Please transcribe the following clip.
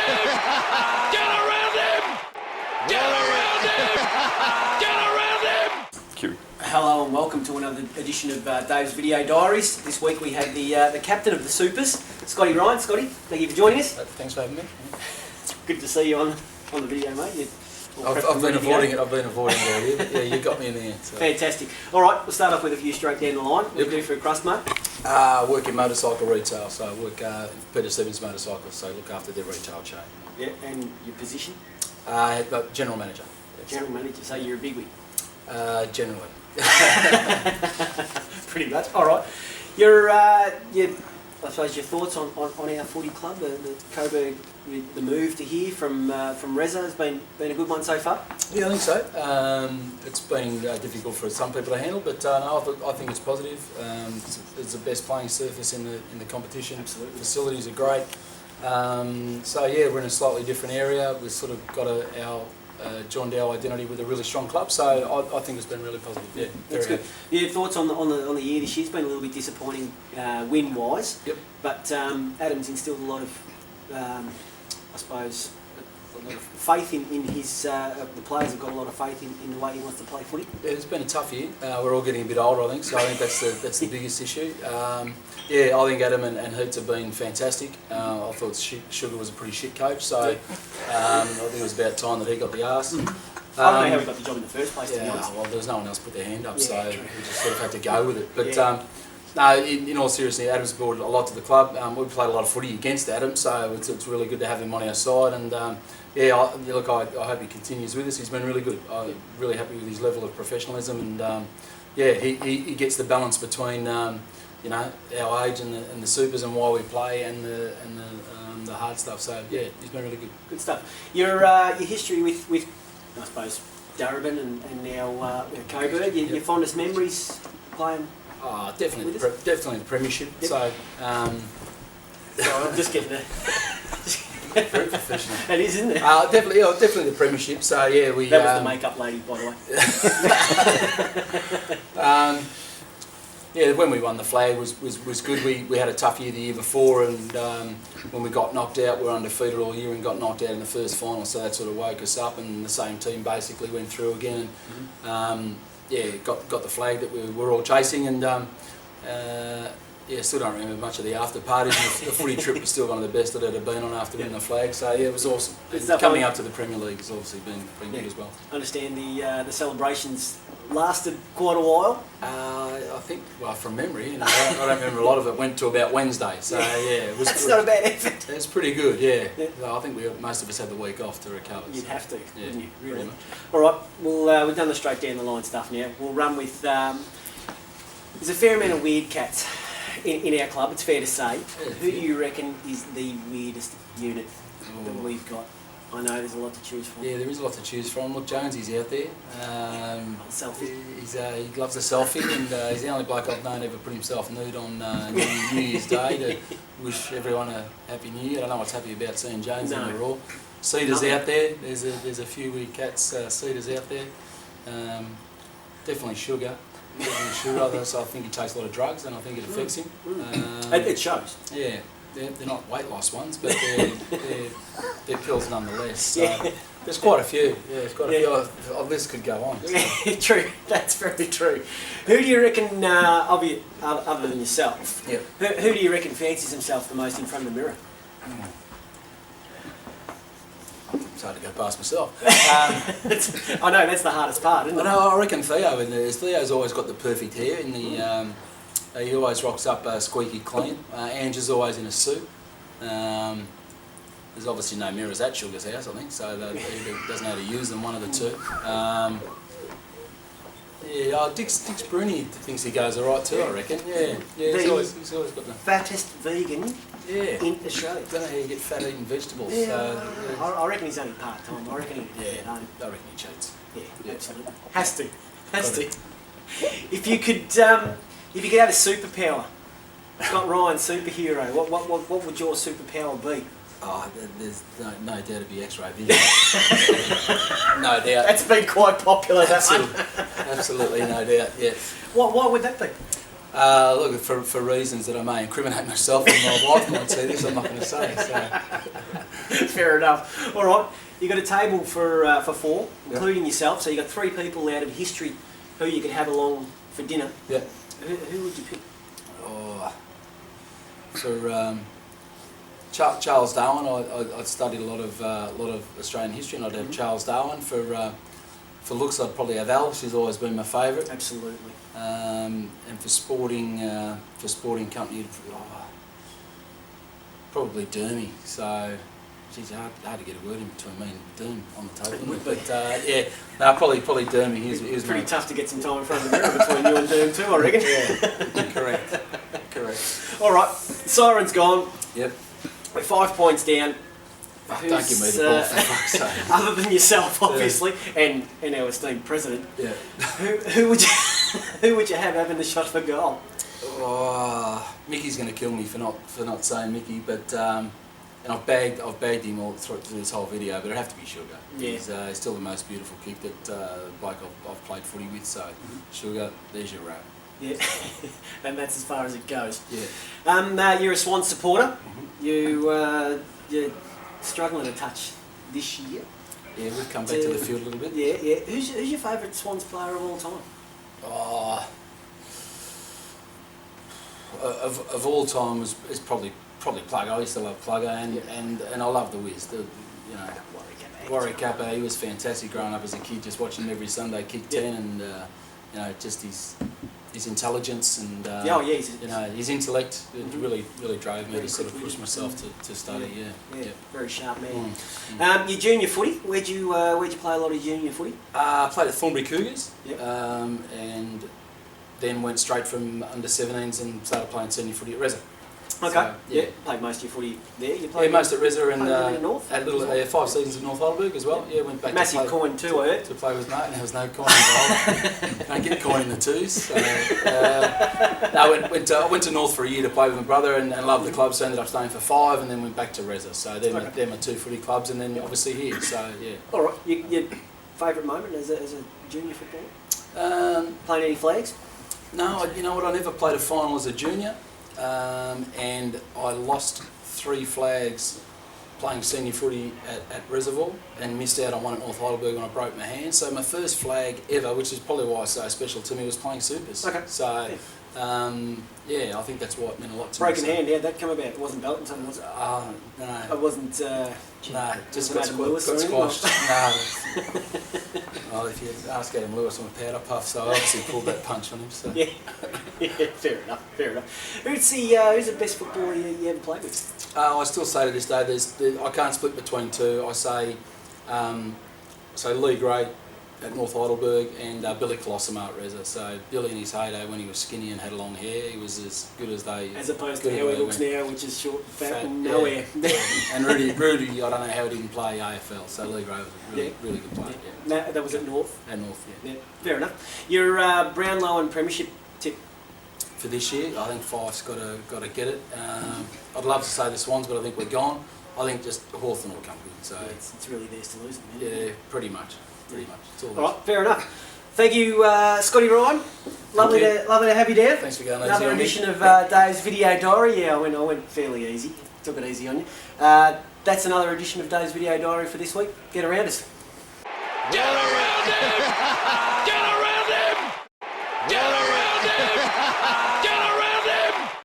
Get around him! Get around him! Get around him! Cue. Hello and welcome to another edition of Dave's Video Diaries. This week we have the captain of the Supers, Scotty Ryan. Scotty, thank you for joining us. Thanks for having me. Good to see you on the video, mate. I've been avoiding it. I've been avoiding it all year. Yeah, you got me in there. So. Fantastic. All right, we'll start off with a few straight down the line. What do you do for a crust, mate? Work in motorcycle retail, so I work Peter Stevens Motorcycles, so look after their retail chain. Yeah, and your position? General manager. Yes. General manager, so you're a bigwig? Generally. Pretty much. All right. I suppose your thoughts on our footy club, the Coburg, the move to here from Reza has been a good one so far? Yeah, I think so. It's been difficult for some people to handle, but no, I think it's positive. It's the best playing surface in the competition. Absolutely. Facilities are great. So yeah, we're in a slightly different area. We've sort of got our joined our identity with a really strong club, so I think it's been really positive. Yeah, that's good. Yeah, thoughts on the year this year? It's been a little bit disappointing win wise. Yep. But Adam's instilled a lot of, I suppose, a lot of faith in his. The players have got a lot of faith in the way he wants to play footy. Yeah, it's been a tough year. We're all getting a bit older, I think, so I think that's the biggest issue. Yeah, I think Adam and Hoots have been fantastic. I thought Sugar was a pretty shit coach, so I think it was about time that he got the arse. I don't know how he got the job in the first place, to be honest. Well, there was no one else put their hand up, Yeah, so true. we just sort of had to go with it. But no, in all seriousness, Adam's brought a lot to the club. We've played a lot of footy against Adam, so it's really good to have him on our side. And I hope he continues with us. He's been really good. I'm really happy with his level of professionalism, and he gets the balance between our age and the supers and why we play and the hard stuff. So yeah, he's been really good. Good stuff. Your history with I suppose Darebin and now Coburg. Your fondest memories playing. Oh, definitely the premiership. Yep. So. I'm just getting there. Very professional. That is, isn't it? Definitely the premiership. So yeah, we. That was the makeup lady, by the way. Yeah, when we won the flag was good. We had a tough year the year before, and when we got knocked out, we were undefeated all year and got knocked out in the first final. So that sort of woke us up, and the same team basically went through again. And, got the flag that we were all chasing, and still don't remember much of the after parties. The footy trip was still one of the best that I'd been on after winning the flag. So yeah, it was awesome. And coming up to the Premier League has obviously been good as well. I understand the celebrations lasted quite a while. I think, well, from memory, I don't remember a lot of it. Went to about Wednesday, so it was. That's not a bad effort. It's pretty good, yeah. I think most of us had the week off to recover. You'd have to, wouldn't you? Really. Much. All right. Well, we've done the straight down the line stuff now. We'll run with. There's a fair amount of weird cats in our club. It's fair to say. Yeah, Who do you reckon is the weirdest unit that we've got? I know there's a lot to choose from. Yeah, there is a lot to choose from. Look, Jonesy's out there. Selfie. He loves a selfie, and he's the only bloke I've known ever put himself nude on New Year's Day to wish everyone a happy New Year. I don't know what's happy about seeing Jones in the Raw. Cedar's out there. There's a few weird cats. Cedar's out there. Definitely Sugar. So I think he takes a lot of drugs, and I think it affects him. It shows. Yeah. They're not weight loss ones, but they're pills nonetheless. So there's quite a few. Yeah, there's quite a few. A list could go on. So. True, that's very true. Who do you reckon, other than yourself, who do you reckon fancies himself the most in front of the mirror? It's hard to go past myself. I know, that's the hardest part, isn't it? I reckon Theo in there. Theo's always got the perfect hair in the... he always rocks up squeaky clean. Angie's always in a suit. There's obviously no mirrors at Sugar's house, I think, so he doesn't know how to use them, one of the two. Dick's Bruni thinks he goes alright too, I reckon. Yeah, he's always got the... fattest vegan in Australia. I don't know how you get fat eating vegetables. Yeah, So, I reckon he's only part-time. I reckon I reckon he cheats. Yeah, absolutely. Has to. If you could have a superpower, Scott Ryan, superhero, what would your superpower be? Oh, there's no doubt it'd be X-ray vision. No doubt. That's been quite popular, that one. Absolutely, no doubt, yeah. Why would that be? Look, for reasons that I may incriminate myself and my wife might see this, I'm not going to say. So. Fair enough. All right, you got a table for 4, including yourself. So you got 3 people out of history who you could have along for dinner. Yeah. Who would you pick? Oh, for Charles Darwin, I studied a lot of Australian history, and I'd have Charles Darwin. For looks, I'd probably have Al. She's always been my favourite. Absolutely. And for sporting company, probably Dermy. So, geez, hard to get a word in between me and Derm on the table. But yeah, no, probably Dermy. He's pretty tough to get some time in front of the mirror between you and Derm too, I reckon. Yeah, correct. All right, Siren's gone. Yep. We're 5 points down. Don't give me the ball, for fuck's sake. Other than yourself, obviously, and our esteemed president. Yeah. Who would you have having the shot for goal? Oh, Mickey's going to kill me for not saying Mickey, but and I've bagged him all through this whole video, but it'd have to be Sugar. Yeah. He's still the most beautiful kick that bloke I've played footy with. So Sugar, there's your wrap. Yeah, and that's as far as it goes. Yeah. You're a Swans supporter. You're struggling a touch this year. Yeah, we've come back to the field a little bit. Yeah. Who's your favourite Swans player of all time? Oh, of all time is probably Plugger. I used to love Plugger, and I love the Wiz. Warwick Kappa. He was fantastic growing up as a kid, just watching him every Sunday kick 10, and just his intelligence and his intellect. It really drove me to sort of push myself to study. Yeah. Very sharp man. Your junior footy. Where'd you play a lot of junior footy? I played at Thornbury Cougars, and then went straight from under 17s and started playing senior footy at Reza. Okay. So, yeah. Played most of your footy there. You played most at Reza and North? had 5 seasons at North Heidelberg as well. Yeah, went back massive to play, coin too, I heard. to play with Nate, and there was no coin involved. Don't get coin in the twos. So, I went to North for a year to play with my brother and loved the club, so ended up staying for 5 and then went back to Reza. So they're my 2 footy clubs, and then obviously here. So yeah. All right. Your favourite moment as a junior footballer? Playing any flags? No, you know what? I never played a final as a junior. And I lost 3 flags playing senior footy at Reservoir and missed out on one at North Heidelberg when I broke my hand. So my first flag ever, which is probably why it's so special to me, was playing Supers. Okay. So, I think that's why it meant a lot to Broken me. hand, how'd that come about? It wasn't Belton, was it? No. It wasn't... No, just got Lewis or squashed. No. Well, if you ask Adam Lewis, I'm a powder puff, so I obviously pulled that punch on him. So. Yeah, fair enough. Who's the best footballer you ever played with? I still say to this day, I can't split between 2. I say Lee Gray at North Heidelberg and Billy Colosimo at Reza. So Billy in his heyday when he was skinny and had long hair, he was as good as they... As opposed to how he looks now, which is short, fat and no hair. And Rudy, I don't know how he didn't play AFL, so Lee Gray was a really good player. Yeah. No, that was at North? At North, yeah. Fair enough. Your Brownlow and Premiership tip? For this year, I think Fife's got to get it. I'd love to say the Swans, but I think we're gone. I think just Hawthorn will come good. So it's really theirs to lose. Yeah, pretty much. It's all right, fair enough. Thank you, Scotty Ryan. Lovely to have you down. Thanks for going. Another edition of Dave's Video Diary. Yeah, I went fairly easy. Took it easy on you. That's another edition of Dave's Video Diary for this week. Get around us. Get around him! Get